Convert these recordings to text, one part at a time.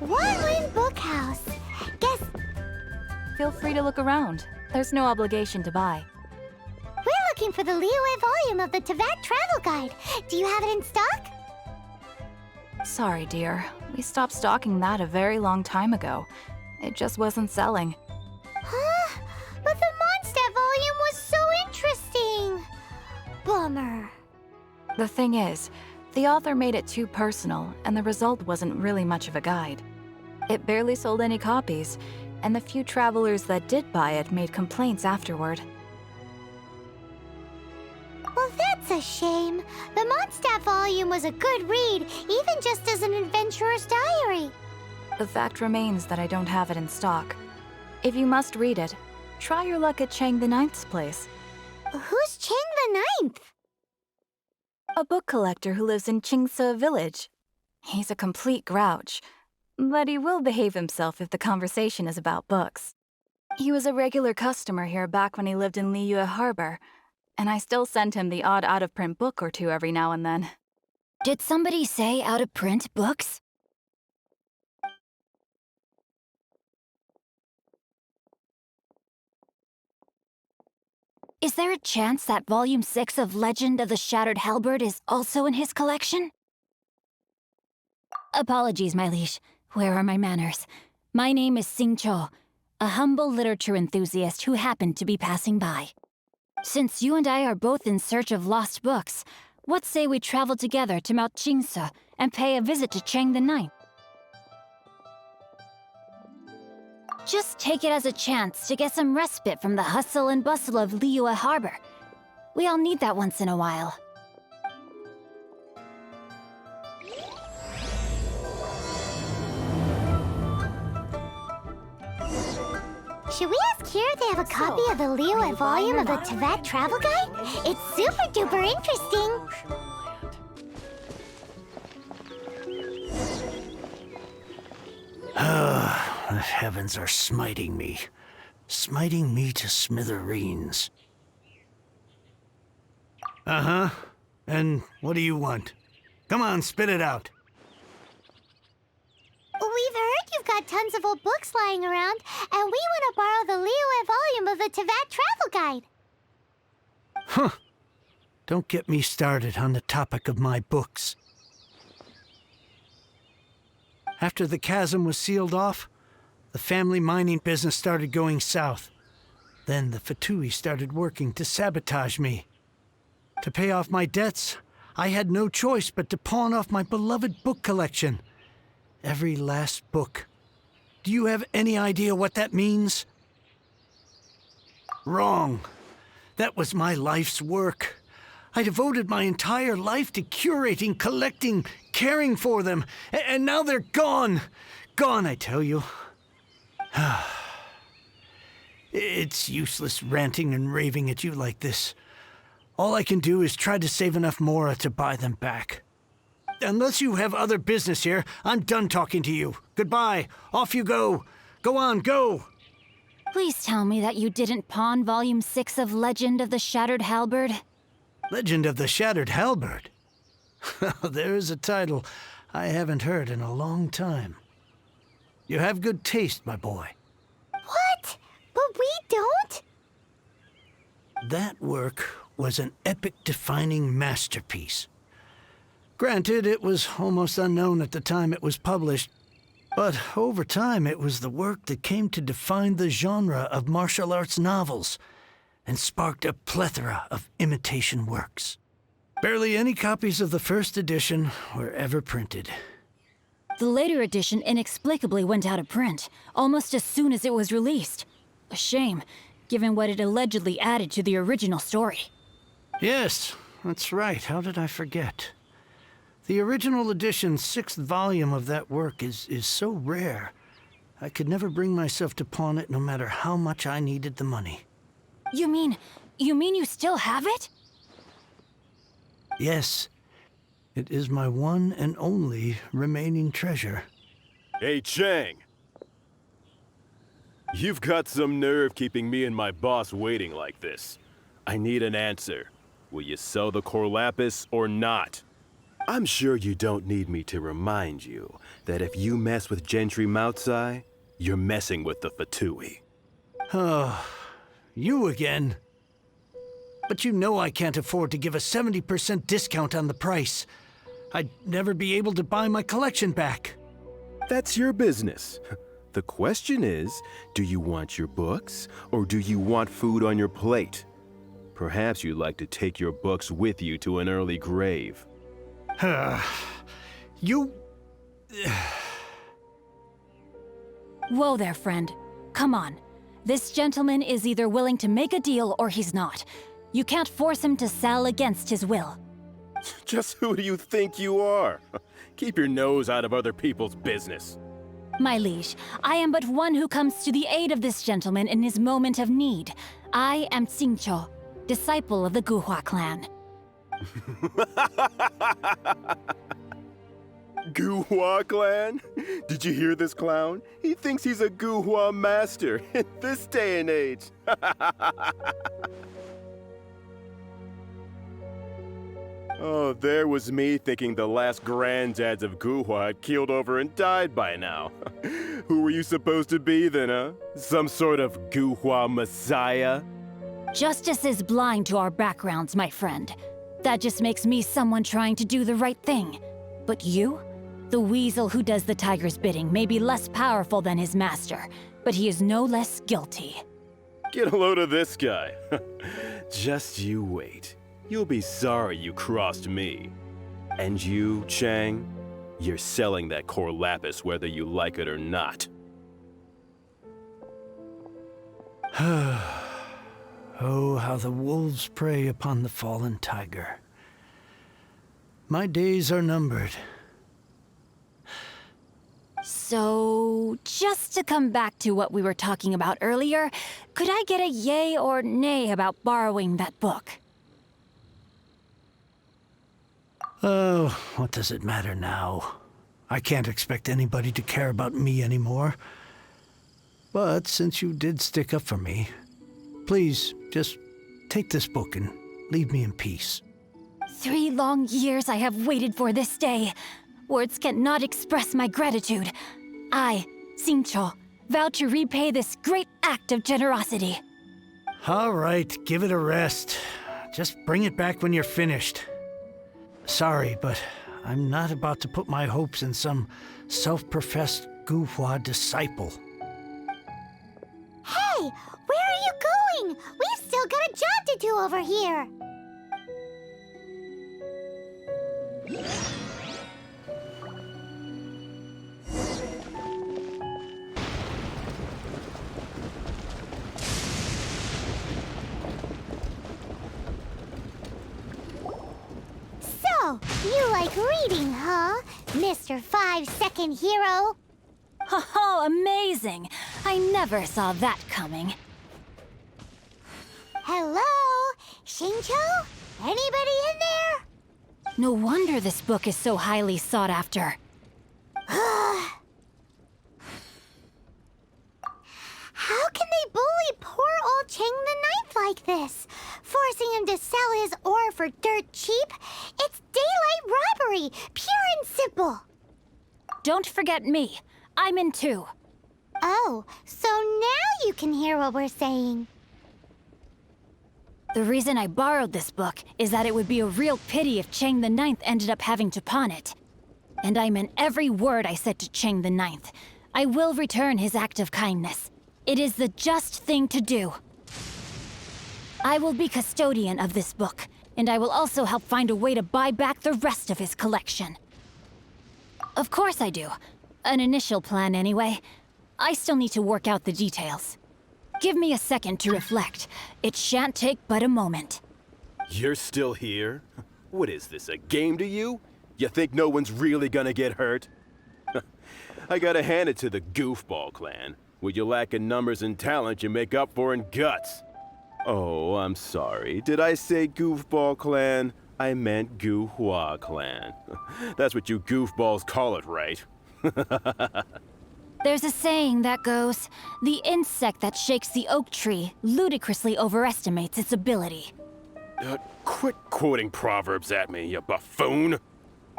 Wanwen Bookhouse. Guess Feel free to look around. There's no obligation to buy. we're looking for the Liyue volume of the Teyvat Travel Guide. Do you have it in stock? Sorry, dear. We stopped stocking that a very long time ago. It just wasn't selling. Huh? But the Mondstadt volume was so interesting. Bummer. The thing is, the author made it too personal, and the result wasn't really much of a guide. It barely sold any copies, and the few travelers that did buy it made complaints afterward. Well, that's a shame. The Mondstadt volume was a good read, even just as an adventurer's diary. The fact remains that I don't have it in stock. If you must read it, try your luck at Chang the Ninth's place. Who's Chang the Ninth? A book collector who lives in Qingce Village. He's a complete grouch, but he will behave himself if the conversation is about books. He was a regular customer here back when he lived in Liyue Harbor, and I still send him the odd out-of-print book or two every now and then. Did somebody say out-of-print books? Is there a chance that Volume 6 of Legend of the Shattered Halberd is also in his collection? Apologies, my liege. Where are my manners? My name is Xingqiu, a humble literature enthusiast who happened to be passing by. Since you and I are both in search of lost books, what say we travel together to Mount Qingce and pay a visit to Chang the Ninth? Just take it as a chance to get some respite from the hustle and bustle of Liyue Harbor. We all need that once in a while. Should we ask here if they have a copy of the Liyue volume of the Teyvat Travel Guide? It's super duper interesting. The heavens are smiting me to smithereens. Uh-huh. And what do you want? Come on, spit it out. We've heard you've got tons of old books lying around, and we want to borrow the Liyue volume of the Teyvat Travel Guide. Huh. Don't get me started on the topic of my books. After the chasm was sealed off, the family mining business started going south. Then the Fatui started working to sabotage me. To pay off my debts, I had no choice but to pawn off my beloved book collection. Every last book. Do you have any idea what that means? Wrong. That was my life's work. I devoted my entire life to curating, collecting, caring for them, and now they're gone. Gone, I tell you. It's useless ranting and raving at you like this. All I can do is try to save enough mora to buy them back. Unless you have other business here, I'm done talking to you. Goodbye. Off you go. Go on, go. Please tell me that you didn't pawn Volume 6 of Legend of the Shattered Halberd. Legend of the Shattered Halberd. There's a title I haven't heard in a long time. You have good taste, my boy. What? But we don't? That work was an epic-defining masterpiece. Granted, it was almost unknown at the time it was published, but over time it was the work that came to define the genre of martial arts novels and sparked a plethora of imitation works. Barely any copies of the first edition were ever printed. The later edition inexplicably went out of print, almost as soon as it was released. A shame, given what it allegedly added to the original story. Yes, that's right. How did I forget? The original edition's 6th volume of that work is so rare, I could never bring myself to pawn it no matter how much I needed the money. You mean you still have it? Yes. It is my one and only remaining treasure. Hey, Chang! You've got some nerve keeping me and my boss waiting like this. I need an answer. Will you sell the Core Lapis or not? I'm sure you don't need me to remind you that if you mess with Gentry Moutsai, you're messing with the Fatui. Oh, you again. But you know I can't afford to give a 70% discount on the price. I'd never be able to buy my collection back. That's your business. The question is, do you want your books, or do you want food on your plate? Perhaps you'd like to take your books with you to an early grave. You... Whoa there, friend. Come on. This gentleman is either willing to make a deal or he's not. You can't force him to sell against his will. Just who do you think you are? Keep your nose out of other people's business. My liege, I am but one who comes to the aid of this gentleman in his moment of need. I am Xingqiu, disciple of the Guhua clan. Guhua clan? Did you hear this clown? He thinks he's a Guhua master in this day and age. Oh, there was me thinking the last granddads of Guhua had keeled over and died by now. Who were you supposed to be then, huh? Some sort of Guhua messiah? Justice is blind to our backgrounds, my friend. That just makes me someone trying to do the right thing. But you? The weasel who does the tiger's bidding may be less powerful than his master, but he is no less guilty. Get a load of this guy. Just you wait. You'll be sorry you crossed me. And you, Chang, you're selling that core lapis whether you like it or not. Oh, how the wolves prey upon the fallen tiger. My days are numbered. So, just to come back to what we were talking about earlier, could I get a yay or nay about borrowing that book? Oh, what does it matter now? I can't expect anybody to care about me anymore. But since you did stick up for me, please, just take this book and leave me in peace. 3 long years I have waited for this day. Words cannot express my gratitude. I, Xingqiu, vow to repay this great act of generosity. All right, give it a rest. Just bring it back when you're finished. Sorry, but I'm not about to put my hopes in some self-professed Guhua disciple. Hey, where are you going? We've still got a job to do over here. So, you like reading, huh? Mr. 5-second hero? Oh, amazing! I never saw that coming. Hello? Xingqiu? Anybody in there? No wonder this book is so highly sought after. How can they bully poor old Chang the Ninth like this? Forcing him to sell his ore for dirt cheap? It's daylight robbery, pure and simple. Don't forget me. I'm in too. Oh, so now you can hear what we're saying. The reason I borrowed this book is that it would be a real pity if Chang the Ninth ended up having to pawn it. And I meant every word I said to Chang the Ninth. I will return his act of kindness. It is the just thing to do. I will be custodian of this book, and I will also help find a way to buy back the rest of his collection. Of course I do. An initial plan, anyway. I still need to work out the details. Give me a second to reflect. It shan't take but a moment. You're still here? What is this, a game to you? You think no one's really gonna get hurt? I gotta hand it to the Goofball clan. What you lack in numbers and talent, you make up for in guts. Oh, I'm sorry. Did I say Goofball clan? I meant Guhua clan. That's what you goofballs call it, right? There's a saying that goes, the insect that shakes the oak tree ludicrously overestimates its ability. Quit quoting proverbs at me, you buffoon!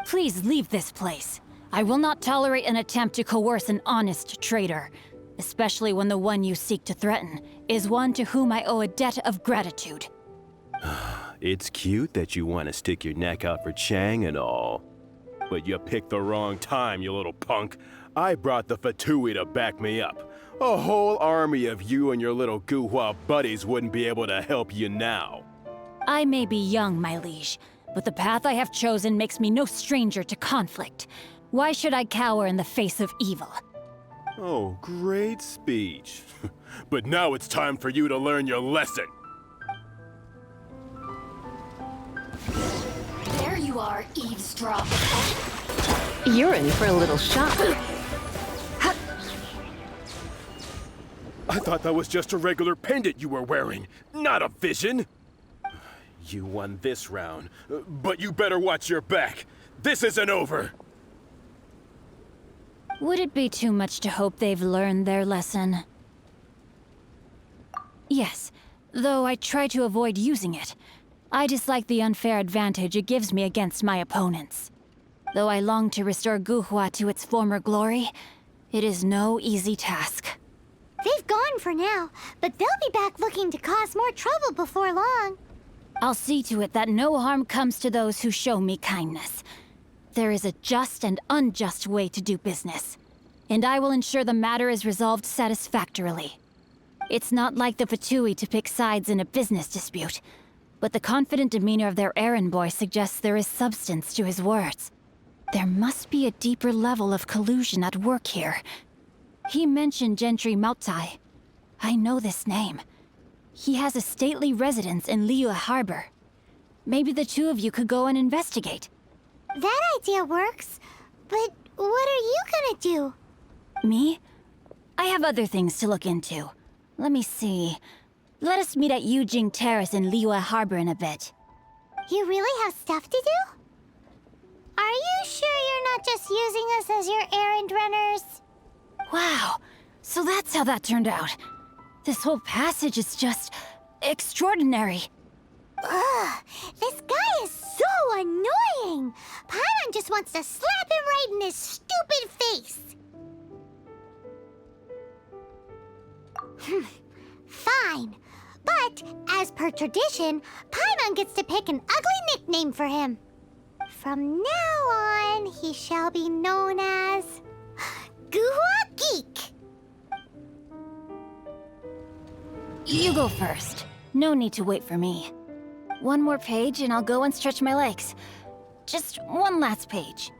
Please leave this place. I will not tolerate an attempt to coerce an honest trader, especially when the one you seek to threaten is one to whom I owe a debt of gratitude. It's cute that you want to stick your neck out for Chang and all. But you picked the wrong time, you little punk. I brought the Fatui to back me up. A whole army of you and your little Guhua buddies wouldn't be able to help you now. I may be young, my liege, but the path I have chosen makes me no stranger to conflict. Why should I cower in the face of evil? Oh, great speech. But now it's time for you to learn your lesson. There you are, eavesdrop. You're in for a little shock. I thought that was just a regular pendant you were wearing, not a vision. You won this round, but you better watch your back. This isn't over. Would it be too much to hope they've learned their lesson? Yes, though I try to avoid using it. I dislike the unfair advantage it gives me against my opponents. Though I long to restore Guhua to its former glory, it is no easy task. They've gone for now, but they'll be back looking to cause more trouble before long. I'll see to it that no harm comes to those who show me kindness. There is a just and unjust way to do business, and I will ensure the matter is resolved satisfactorily. It's not like the Fatui to pick sides in a business dispute, but the confident demeanor of their errand boy suggests there is substance to his words. There must be a deeper level of collusion at work here. He mentioned Gentry Mautai. I know this name. He has a stately residence in Liyue Harbor. Maybe the two of you could go and investigate. That idea works, but what are you gonna do? Me? I have other things to look into. Let me see. Let us meet at Yujing Terrace in Liyue Harbor in a bit. You really have stuff to do? Are you sure you're not just using us as your errand runners? Wow, so that's how that turned out. This whole passage is just extraordinary. Ugh, this guy is so annoying! Paimon just wants to slap him right in his stupid face! Fine, but as per tradition, Paimon gets to pick an ugly nickname for him. From now on, he shall be known as Guhua Geek. You go first. No need to wait for me. One more page and I'll go and stretch my legs. Just one last page.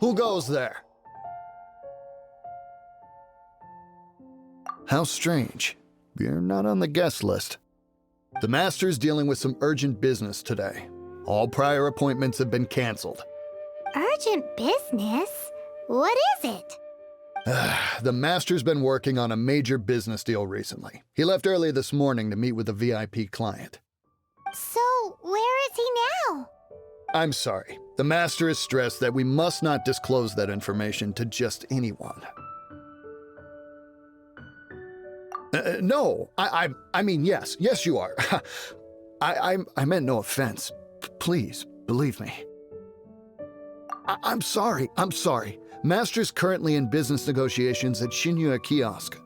Who goes there? How strange. You're not on the guest list. The Master's dealing with some urgent business today. All prior appointments have been canceled. Urgent business? What is it? The Master's been working on a major business deal recently. He left early this morning to meet with a VIP client. So, where is he now? I'm sorry. The Master is stressed that we must not disclose that information to just anyone. No, I mean, yes, you are. I meant no offense. Please, believe me. I'm sorry. Master's currently in business negotiations at Xingqiu Kiosk.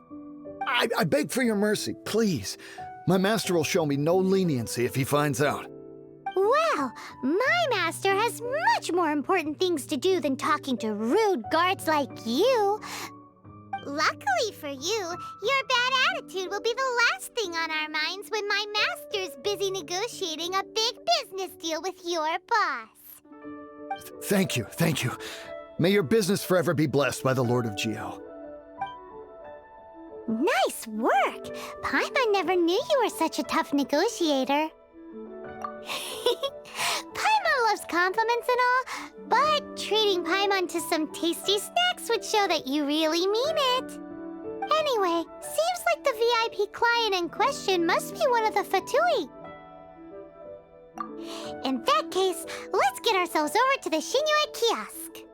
I beg for your mercy, please. My master will show me no leniency if he finds out. Well, my master has much more important things to do than talking to rude guards like you. Luckily for you, your bad attitude will be the last thing on our minds when my master's busy negotiating a big business deal with your boss. Thank you. May your business forever be blessed by the Lord of Geo. Nice work! Paimon never knew you were such a tough negotiator. Paimon loves compliments and all, but treating Paimon to some tasty snacks would show that you really mean it. Anyway, seems like the VIP client in question must be one of the Fatui. In that case, let's get ourselves over to the Xingqiu Kiosk.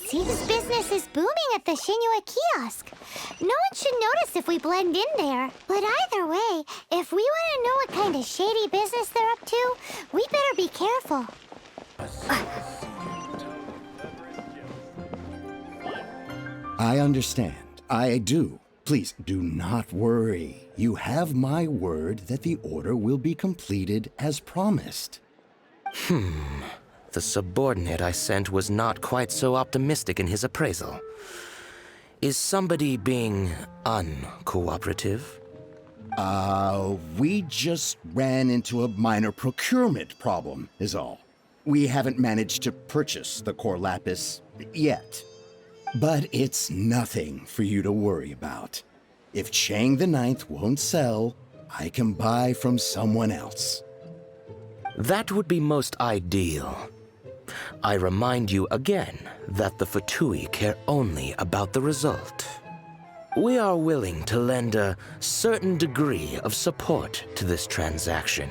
Seems business is booming at the Xinyu kiosk. No one should notice if we blend in there. But either way, if we want to know what kind of shady business they're up to, we better be careful. I understand. I do. Please do not worry. You have my word that the order will be completed as promised. The subordinate I sent was not quite so optimistic in his appraisal. Is somebody being uncooperative? We just ran into a minor procurement problem, is all. We haven't managed to purchase the core lapis yet. But it's nothing for you to worry about. If Chang the Ninth won't sell, I can buy from someone else. That would be most ideal. I remind you again that the Fatui care only about the result. We are willing to lend a certain degree of support to this transaction.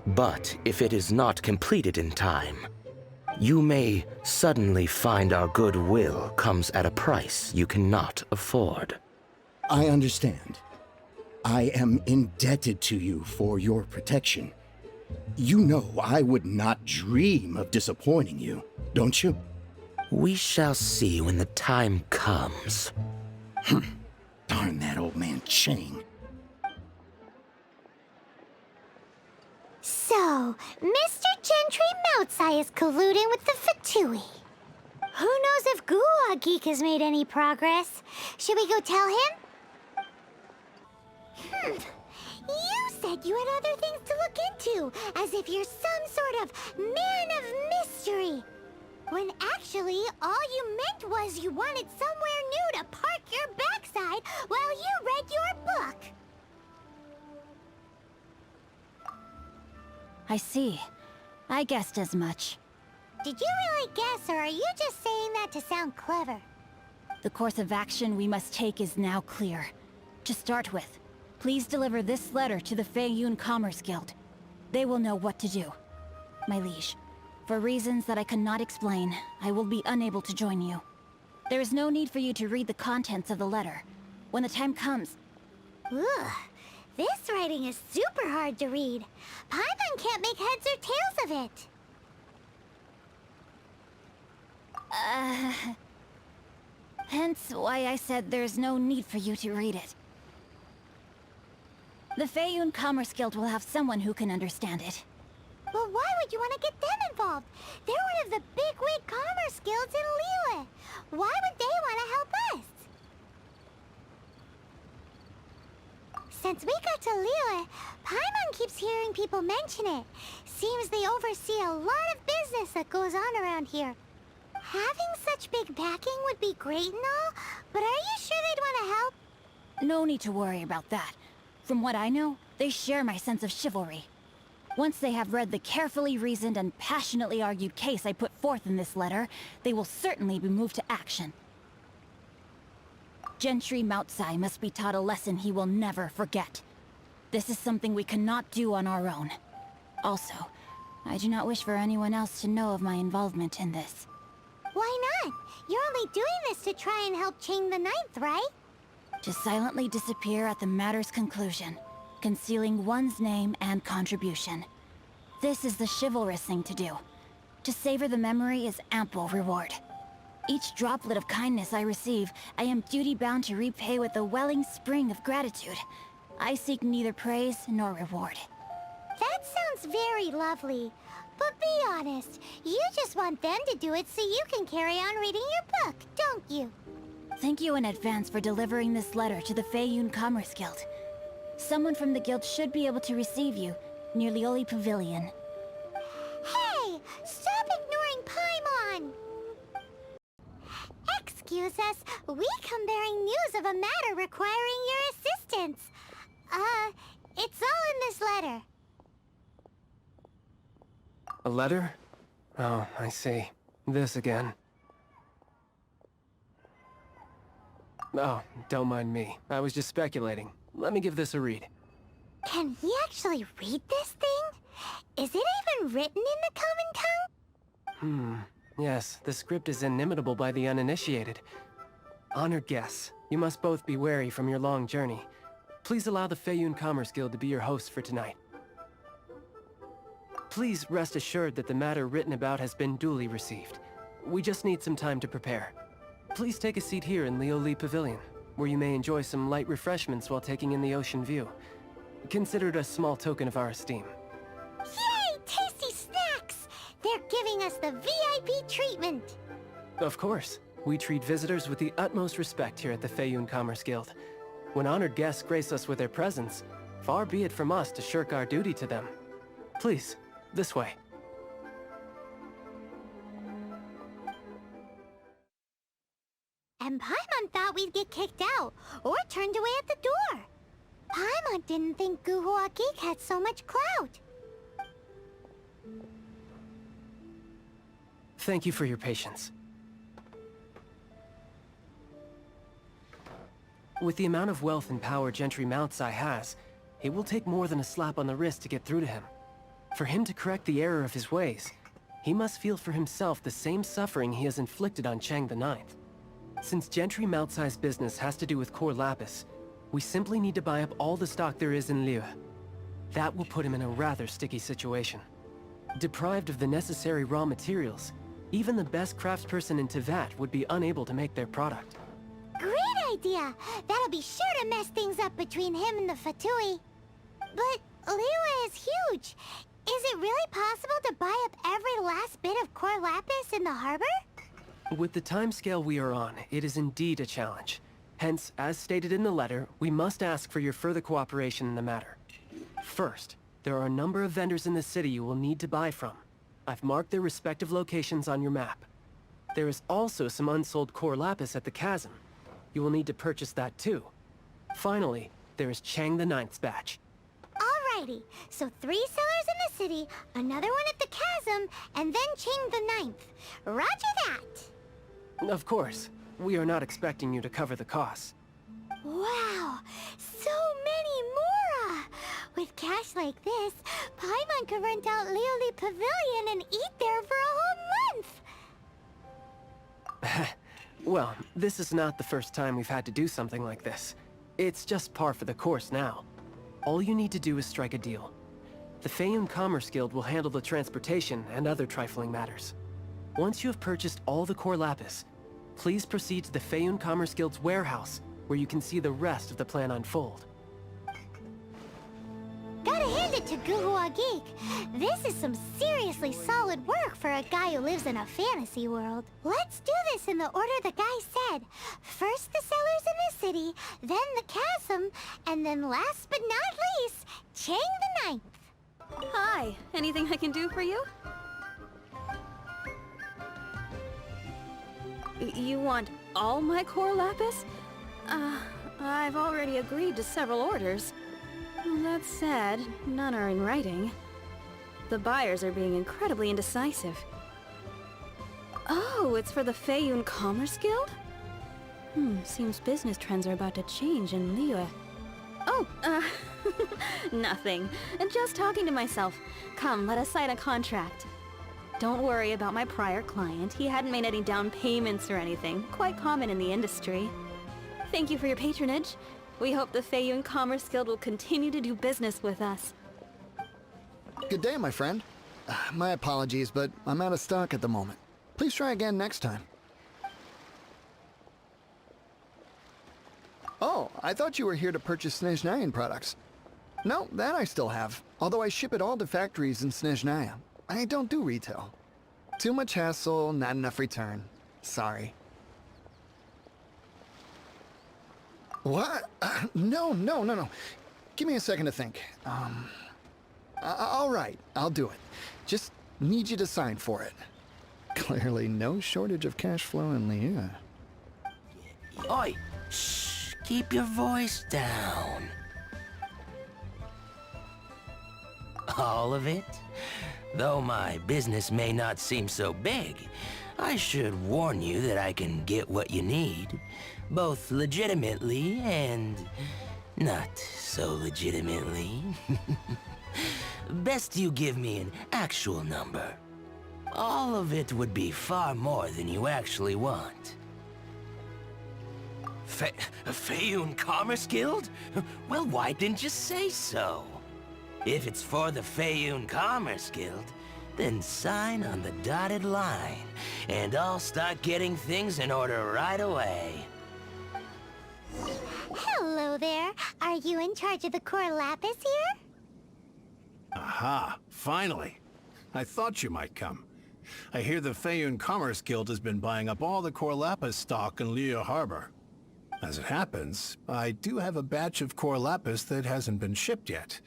But if it is not completed in time, you may suddenly find our goodwill comes at a price you cannot afford. I understand. I am indebted to you for your protection. You know I would not dream of disappointing you, don't you? We shall see when the time comes. Darn that old man Chang. So, Mr. Gentry Moutsai is colluding with the Fatui. Who knows if Gua Geek has made any progress? Should we go tell him? You said you had other things to look into, as if you're some sort of man of mystery. When actually, all you meant was you wanted somewhere new to park your backside while you read your book. I see. I guessed as much. Did you really guess, or are you just saying that to sound clever? The course of action we must take is now clear. To start with, please deliver this letter to the Feiyun Commerce Guild. They will know what to do. My liege, for reasons that I cannot explain, I will be unable to join you. There is no need for you to read the contents of the letter. When the time comes... Ugh, this writing is super hard to read. Paimon can't make heads or tails of it. Hence why I said there's no need for you to read it. The Feiyun Commerce Guild will have someone who can understand it. Well, why would you want to get them involved? They're one of the bigwig commerce guilds in Liyue. Why would they want to help us? Since we got to Liyue, Paimon keeps hearing people mention it. Seems they oversee a lot of business that goes on around here. Having such big backing would be great and all, but are you sure they'd want to help? No need to worry about that. From what I know, they share my sense of chivalry. Once they have read the carefully reasoned and passionately argued case I put forth in this letter, they will certainly be moved to action. Gentry Moutsai must be taught a lesson he will never forget. This is something we cannot do on our own. Also, I do not wish for anyone else to know of my involvement in this. Why not? You're only doing this to try and help Chang the Ninth, right? To silently disappear at the matter's conclusion, concealing one's name and contribution. This is the chivalrous thing to do. To savor the memory is ample reward. Each droplet of kindness I receive, I am duty-bound to repay with a welling spring of gratitude. I seek neither praise nor reward. That sounds very lovely. But be honest, you just want them to do it so you can carry on reading your book, don't you? Thank you in advance for delivering this letter to the Feiyun Commerce Guild. Someone from the guild should be able to receive you near Lioli Pavilion. Hey! Stop ignoring Paimon! Excuse us, we come bearing news of a matter requiring your assistance. It's all in this letter. A letter? Oh, I see. This again. Oh, don't mind me. I was just speculating. Let me give this a read. Can he actually read this thing? Is it even written in the common tongue? Yes, the script is inimitable by the uninitiated. Honored guests, you must both be wary from your long journey. Please allow the Feiyun Commerce Guild to be your host for tonight. Please rest assured that the matter written about has been duly received. We just need some time to prepare. Please take a seat here in Liyue Pavilion, where you may enjoy some light refreshments while taking in the ocean view. Consider it a small token of our esteem. Yay! Tasty snacks! They're giving us the VIP treatment! Of course. We treat visitors with the utmost respect here at the Feiyun Commerce Guild. When honored guests grace us with their presence, far be it from us to shirk our duty to them. Please, this way. And Paimon thought we'd get kicked out, or turned away at the door. Paimon didn't think Guhua Geek had so much clout. Thank you for your patience. With the amount of wealth and power Gentry Moutsai has, it will take more than a slap on the wrist to get through to him. For him to correct the error of his ways, he must feel for himself the same suffering he has inflicted on Chang the Ninth. Since Gentry Moutsai's business has to do with core lapis, we simply need to buy up all the stock there is in Liyue. That will put him in a rather sticky situation. Deprived of the necessary raw materials, even the best craftsperson in Teyvat would be unable to make their product. Great idea! That'll be sure to mess things up between him and the Fatui. But Liyue is huge. Is it really possible to buy up every last bit of core lapis in the harbor? With the timescale we are on, it is indeed a challenge. Hence, as stated in the letter, we must ask for your further cooperation in the matter. First, there are a number of vendors in the city you will need to buy from. I've marked their respective locations on your map. There is also some unsold core lapis at the chasm. You will need to purchase that too. Finally, there is Chang the Ninth's batch. Alrighty, so 3 sellers in the city, another one at the chasm, and then Chang the Ninth. Roger that! Of course, we are not expecting you to cover the costs. Wow, so many more! With cash like this, Paimon could rent out Liyue Pavilion and eat there for a whole month! Well, this is not the first time we've had to do something like this. It's just par for the course now. All you need to do is strike a deal. The Feiyun Commerce Guild will handle the transportation and other trifling matters. Once you have purchased all the core lapis, please proceed to the Feiyun Commerce Guild's warehouse, where you can see the rest of the plan unfold. Gotta hand it to Guhua Geek. This is some seriously solid work for a guy who lives in a fantasy world. Let's do this in the order the guy said. First the sellers in the city, then the chasm, and then last but not least, Chang the Ninth. Hi, anything I can do for you? You want all my core lapis? I've already agreed to several orders. That said, none are in writing. The buyers are being incredibly indecisive. Oh, it's for the Feiyun Commerce Guild? Seems business trends are about to change in Liyue. Oh, nothing. Just talking to myself. Come, let us sign a contract. Don't worry about my prior client. He hadn't made any down payments or anything. Quite common in the industry. Thank you for your patronage. We hope the Feiyun Commerce Guild will continue to do business with us. Good day, my friend. My apologies, but I'm out of stock at the moment. Please try again next time. Oh, I thought you were here to purchase Snezhnayan products. No, that I still have, although I ship it all to factories in Snezhnaya. I don't do retail. Too much hassle, not enough return. Sorry. What? No. Give me a second to think. All right, I'll do it. Just need you to sign for it. Clearly no shortage of cash flow in Liyue. Oi! Shh! Keep your voice down. All of it? Though my business may not seem so big, I should warn you that I can get what you need, both legitimately and not so legitimately. Best you give me an actual number. All of it would be far more than you actually want. Feiyun Commerce Guild? Well, why didn't you say so? If it's for the Feiyun Commerce Guild, then sign on the dotted line, and I'll start getting things in order right away. Hello there. Are you in charge of the core lapis here? Aha, finally. I thought you might come. I hear the Feiyun Commerce Guild has been buying up all the core lapis stock in Liyue Harbor. As it happens, I do have a batch of core lapis that hasn't been shipped yet.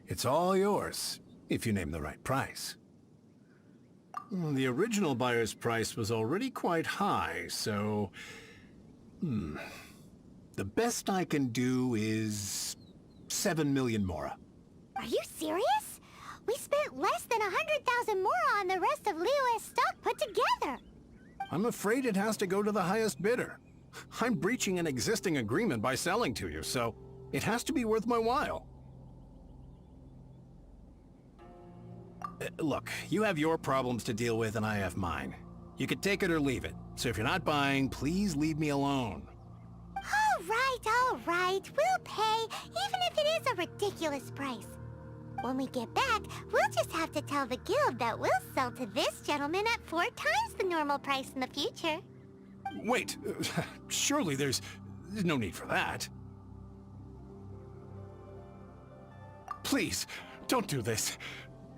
It's all yours, if you name the right price. The original buyer's price was already quite high, so... The best I can do is... 7 million mora. Are you serious? We spent less than 100,000 more on the rest of Liyue's stock put together. I'm afraid it has to go to the highest bidder. I'm breaching an existing agreement by selling to you, so it has to be worth my while. Look, you have your problems to deal with and I have mine. You could take it or leave it, so if you're not buying, please leave me alone. All right. We'll pay, even if it is a ridiculous price. When we get back, we'll just have to tell the guild that we'll sell to this gentleman at 4 times the normal price in the future. Wait, surely there's no need for that. Please, don't do this.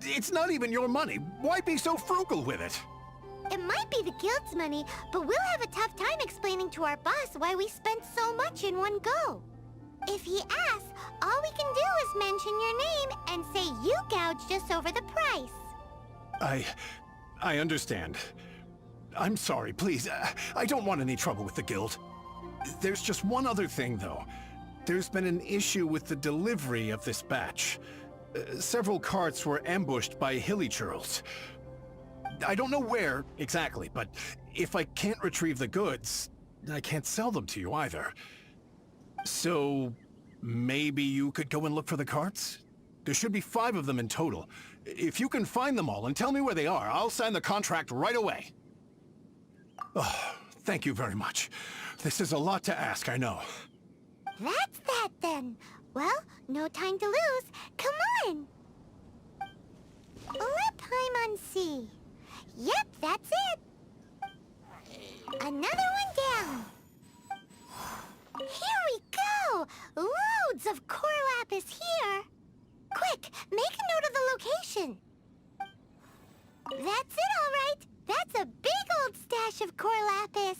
It's not even your money. Why be so frugal with it? It might be the guild's money, but we'll have a tough time explaining to our boss why we spent so much in one go. If he asks, all we can do is mention your name and say you gouged us over the price. I understand. I'm sorry, please. I don't want any trouble with the guild. There's just one other thing, though. There's been an issue with the delivery of this batch. Several carts were ambushed by hilly churls. I don't know where exactly, but if I can't retrieve the goods, I can't sell them to you either. So, maybe you could go and look for the carts? There should be 5 of them in total. If you can find them all and tell me where they are, I'll sign the contract right away. Oh, thank you very much. This is a lot to ask, I know. That's that then. Well, no time to lose. Come on! Let Paimon see. Yep, that's it. Another one down. Here we go! Loads of core lapis here. Quick, make a note of the location. That's it, all right. That's a big old stash of core lapis.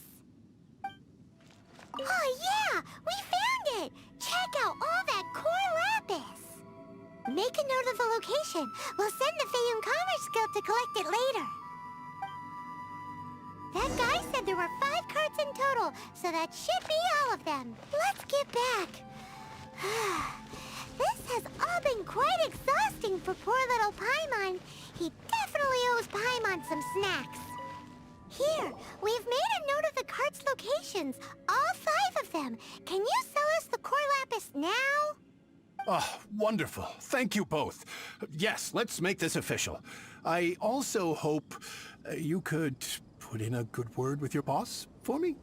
Oh yeah, we found it! Check out all that core lapis. Make a note of the location. We'll send the Feiyun Commerce Guild to collect it later. That guy said there were 5 carts in total, so that should be all of them. Let's get back. This has all been quite exhausting for poor little Paimon. He definitely owes Paimon some snacks. Here, we've made a note of the carts' locations, all 5 of them. Can you sell us the core lapis now? Oh, wonderful. Thank you both. Yes, let's make this official. I also hope you could put in a good word with your boss for me?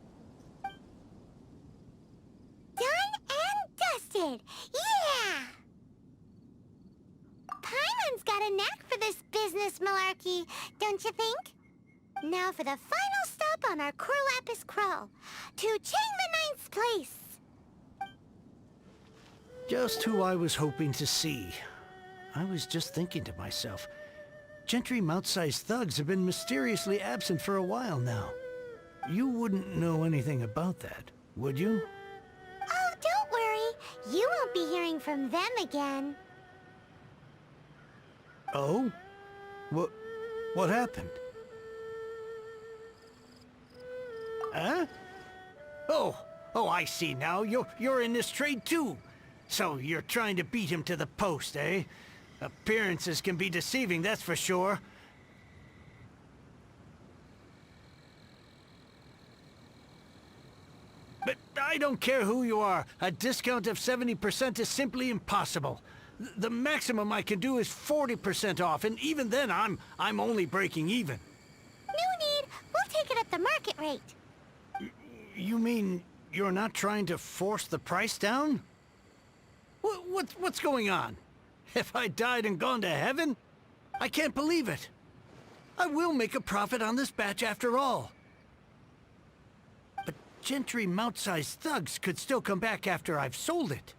Done and dusted! Yeah! Paimon's got a knack for this business malarkey, don't you think? Now for the final stop on our core lapis crawl, to Chang the Ninth's place. Just who I was hoping to see. I was just thinking to myself, Gentry Mount-sized thugs have been mysteriously absent for a while now. You wouldn't know anything about that, would you? Oh, don't worry. You won't be hearing from them again. Oh? What happened? Huh? Oh, I see now. You're in this trade too. So you're trying to beat him to the post, eh? Appearances can be deceiving, that's for sure. But I don't care who you are. A discount of 70% is simply impossible. The maximum I can do is 40% off, and even then I'm only breaking even. the market rate. You mean you're not trying to force the price down? What's going on? Have I died and gone to heaven? I can't believe it. I will make a profit on this batch after all. But gentry mount-sized thugs could still come back after I've sold it.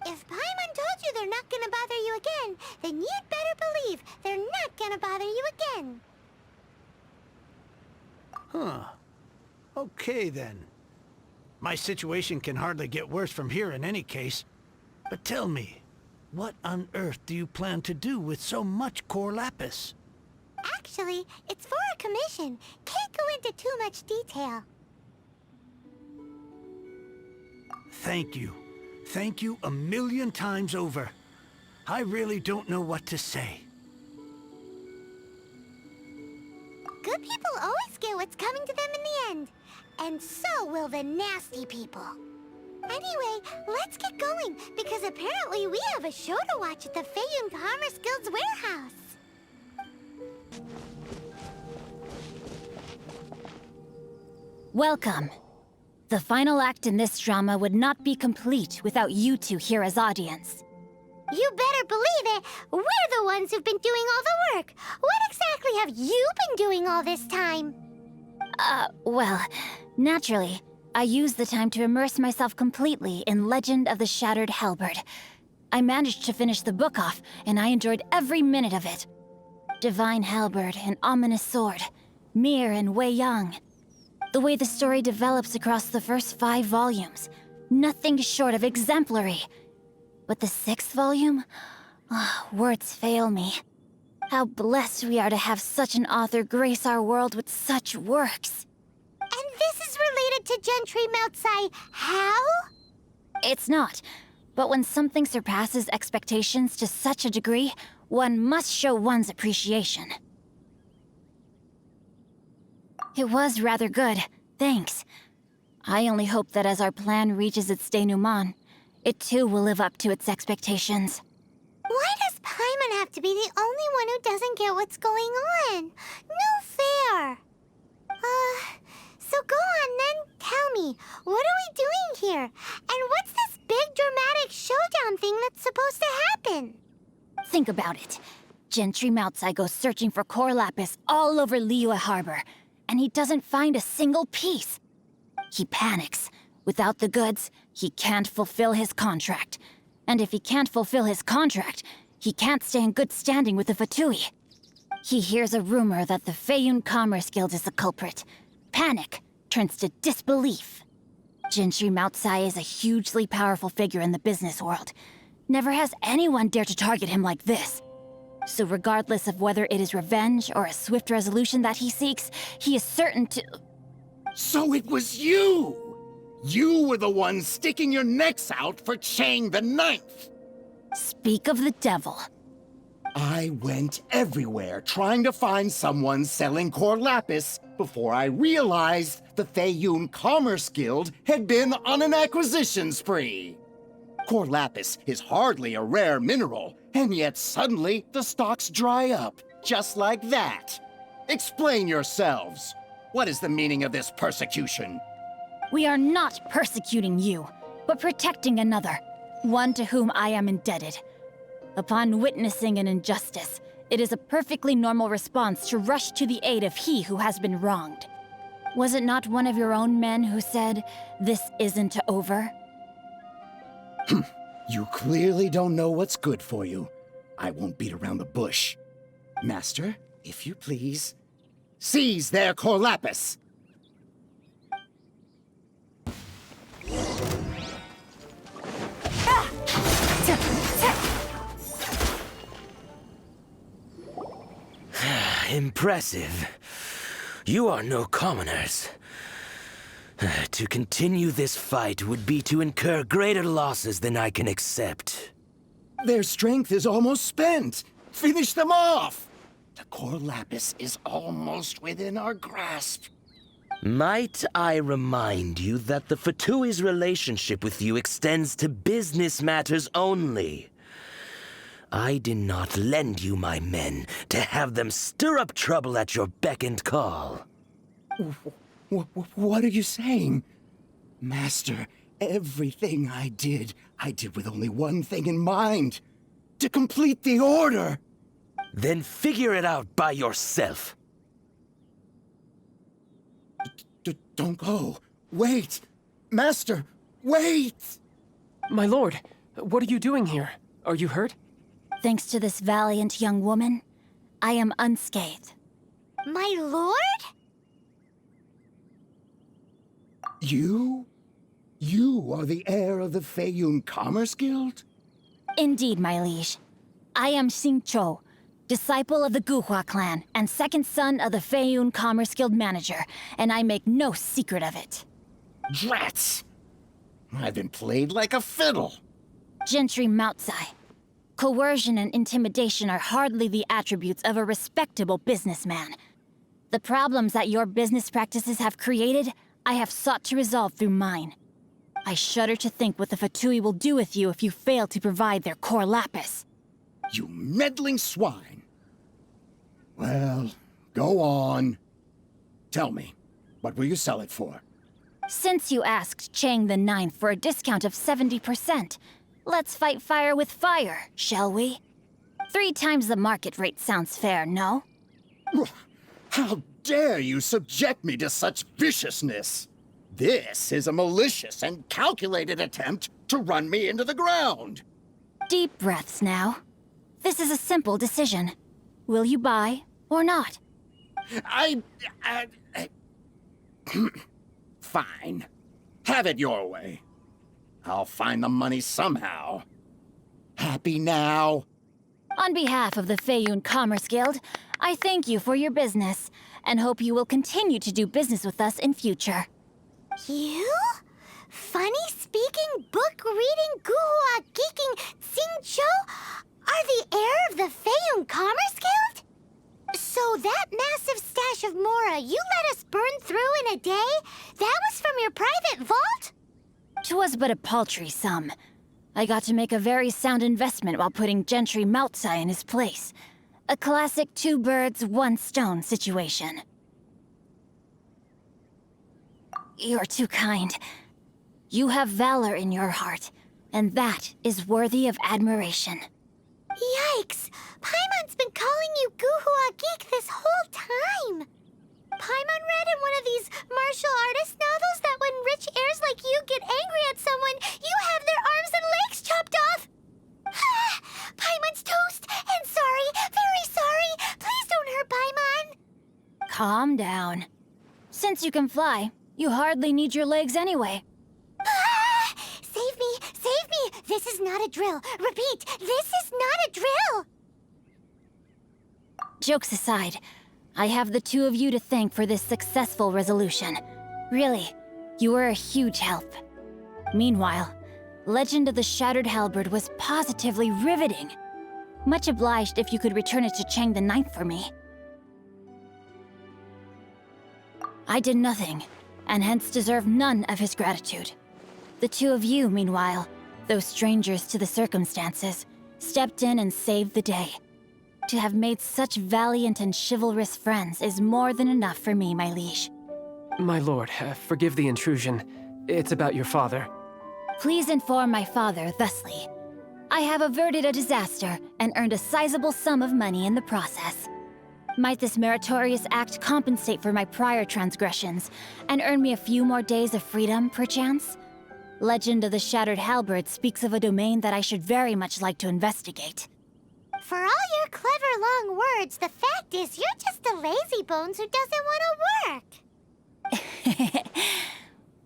If Paimon told you they're not gonna bother you again, then you'd better believe they're not gonna bother you again. Huh. Okay then. My situation can hardly get worse from here in any case. But tell me, what on earth do you plan to do with so much core lapis? Actually, it's for a commission. Can't go into too much detail. Thank you. Thank you a million times over. I really don't know what to say. Good people always get what's coming to them in the end. And so will the nasty people. Anyway, let's get going, because apparently we have a show to watch at the Feiyun Commerce Guild's warehouse. Welcome. The final act in this drama would not be complete without you two here as audience. You better believe it! We're the ones who've been doing all the work! What exactly have you been doing all this time? Well, naturally, I used the time to immerse myself completely in Legend of the Shattered Halberd. I managed to finish the book off, and I enjoyed every minute of it. Divine Halberd, an ominous sword. Mir and Wei Yang. The way the story develops across the first 5 volumes. Nothing short of exemplary. But the 6th volume? Words fail me. How blessed we are to have such an author grace our world with such works. And this is related to Gentry Moutsai how? It's not. But when something surpasses expectations to such a degree, one must show one's appreciation. It was rather good, thanks. I only hope that as our plan reaches its denouement, it too will live up to its expectations. Why does Paimon have to be the only one who doesn't get what's going on? No fair. So go on then, tell me, what are we doing here? And what's this big dramatic showdown thing that's supposed to happen? Think about it. Gentry Moutsai goes searching for core lapis all over Liyue Harbor, and he doesn't find a single piece. He panics. Without the goods, he can't fulfill his contract. And if he can't fulfill his contract, he can't stay in good standing with the Fatui. He hears a rumor that the Feiyun Commerce Guild is the culprit. Panic turns to disbelief. Gentry Moutsai is a hugely powerful figure in the business world. Never has anyone dared to target him like this. So regardless of whether it is revenge or a swift resolution that he seeks, he is certain to... So it was you! You were the one sticking your necks out for Chang the Ninth! Speak of the devil. I went everywhere trying to find someone selling core lapis before I realized the Feiyun Commerce Guild had been on an acquisition spree. Core lapis is hardly a rare mineral, and yet suddenly the stocks dry up, just like that. Explain yourselves. What is the meaning of this persecution? We are not persecuting you, but protecting another, one to whom I am indebted. Upon witnessing an injustice, it is a perfectly normal response to rush to the aid of he who has been wronged. Was it not one of your own men who said, "This isn't over"? You clearly don't know what's good for you. I won't beat around the bush. Master, if you please, seize their core lapis! Impressive. You are no commoners. To continue this fight would be to incur greater losses than I can accept. Their strength is almost spent. Finish them off! The core lapis is almost within our grasp. Might I remind you that the Fatui's relationship with you extends to business matters only? I did not lend you my men to have them stir up trouble at your beck and call. What are you saying? Master, everything I did with only one thing in mind. To complete the order! Then figure it out by yourself. Don't go. Wait! Master, wait! My lord, what are you doing here? Are you hurt? Thanks to this valiant young woman, I am unscathed. My lord? You? You are the heir of the Feiyun Commerce Guild? Indeed, my liege. I am Xingqiu, disciple of the Guhua clan and second son of the Feiyun Commerce Guild manager, and I make no secret of it. Drats! I've been played like a fiddle. Gentry Moutsai. Coercion and intimidation are hardly the attributes of a respectable businessman. The problems that your business practices have created, I have sought to resolve through mine. I shudder to think what the Fatui will do with you if you fail to provide their core lapis. You meddling swine. Well, go on. Tell me, what will you sell it for? Since you asked Chang the Ninth for a discount of 70%, let's fight fire with fire, shall we? 3 times the market rate sounds fair, no? How dare you subject me to such viciousness? This is a malicious and calculated attempt to run me into the ground. Deep breaths now. This is a simple decision. Will you buy or not? Fine. Have it your way. I'll find the money somehow. Happy now? On behalf of the Feiyun Commerce Guild, I thank you for your business, and hope you will continue to do business with us in future. You? Funny-speaking, book-reading, guhua geeking Xingqiu are the heir of the Feiyun Commerce Guild? So that massive stash of Mora you let us burn through in a day, that was from your private vault? 'Twas but a paltry sum. I got to make a very sound investment while putting Gentry Moutsai in his place. A classic 2 birds, 1 stone situation. You're too kind. You have valor in your heart, and that is worthy of admiration. Yikes! Paimon's been calling you Guhua Geek this whole time! Paimon read in one of these martial artist novels that when rich heirs like you get angry at someone, you have their arms and legs chopped off! Paimon's toast! And sorry, very sorry! Please don't hurt Paimon! Calm down. Since you can fly, you hardly need your legs anyway. Save me! Save me! This is not a drill! Repeat, this is not a drill! Jokes aside, I have the 2 of you to thank for this successful resolution. Really, you were a huge help. Meanwhile, Legend of the Shattered Halberd was positively riveting. Much obliged if you could return it to Chang the Ninth for me. I did nothing, and hence deserve none of his gratitude. The 2 of you, meanwhile, though strangers to the circumstances, stepped in and saved the day. To have made such valiant and chivalrous friends is more than enough for me, my liege. My lord, forgive the intrusion. It's about your father. Please inform my father thusly. I have averted a disaster and earned a sizable sum of money in the process. Might this meritorious act compensate for my prior transgressions and earn me a few more days of freedom, perchance? Legend of the Shattered Halberd speaks of a domain that I should very much like to investigate. For all your clever long words, the fact is you're just a lazybones who doesn't want to work.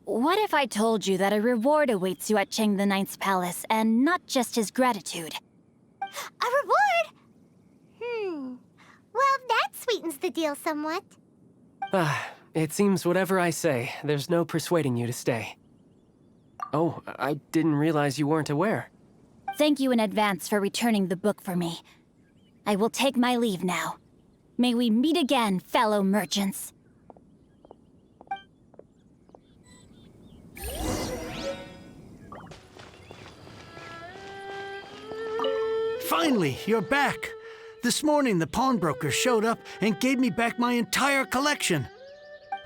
What if I told you that a reward awaits you at Chang the Ninth's palace, and not just his gratitude? A reward? Well, that sweetens the deal somewhat. It seems whatever I say, there's no persuading you to stay. Oh, I didn't realize you weren't aware. Thank you in advance for returning the book for me. I will take my leave now. May we meet again, fellow merchants. Finally, you're back. This morning, the pawnbroker showed up and gave me back my entire collection.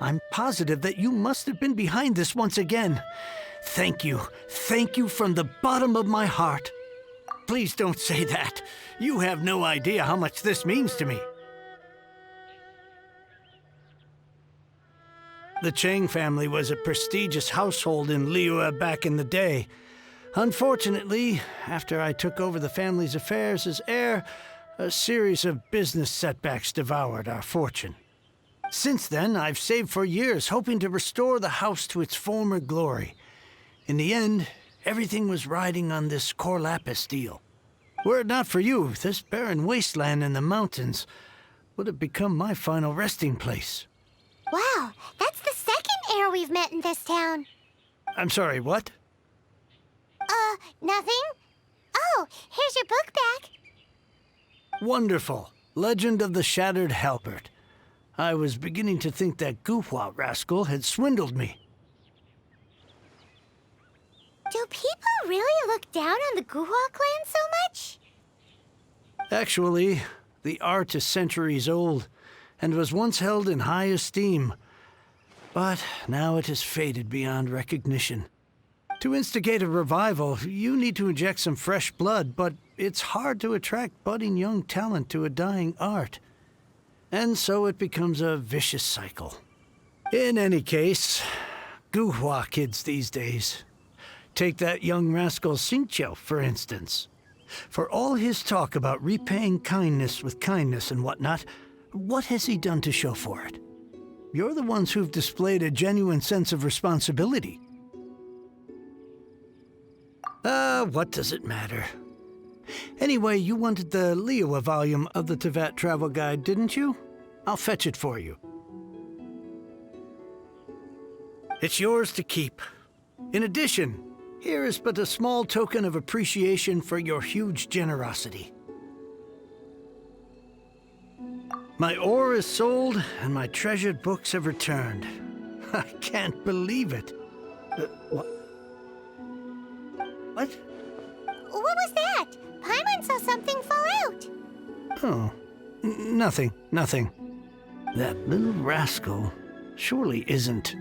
I'm positive that you must have been behind this once again. Thank you. Thank you from the bottom of my heart. Please don't say that. You have no idea how much this means to me. The Chang family was a prestigious household in Liyue back in the day. Unfortunately, after I took over the family's affairs as heir, a series of business setbacks devoured our fortune. Since then, I've saved for years, hoping to restore the house to its former glory. In the end, everything was riding on this core lapis deal. Were it not for you, this barren wasteland in the mountains would have become my final resting place. Wow, that's the second heir we've met in this town. I'm sorry, what? Nothing? Oh, here's your book back. Wonderful. Legend of the Shattered Halberd. I was beginning to think that Guhua rascal had swindled me. Do people really look down on the Guhua clan so much? Actually, the art is centuries old and was once held in high esteem. But now it has faded beyond recognition. To instigate a revival, you need to inject some fresh blood, but it's hard to attract budding young talent to a dying art. And so it becomes a vicious cycle. In any case, Guhua kids these days. Take that young rascal Xingqiu, for instance. For all his talk about repaying kindness with kindness and whatnot, what has he done to show for it? You're the ones who've displayed a genuine sense of responsibility. What does it matter? Anyway, you wanted the Liyue volume of the Teyvat Travel Guide, didn't you? I'll fetch it for you. It's yours to keep. In addition, here is but a small token of appreciation for your huge generosity. My ore is sold, and my treasured books have returned. I can't believe it. What? What? What was that? Paimon saw something fall out. Oh, nothing. That little rascal surely isn't...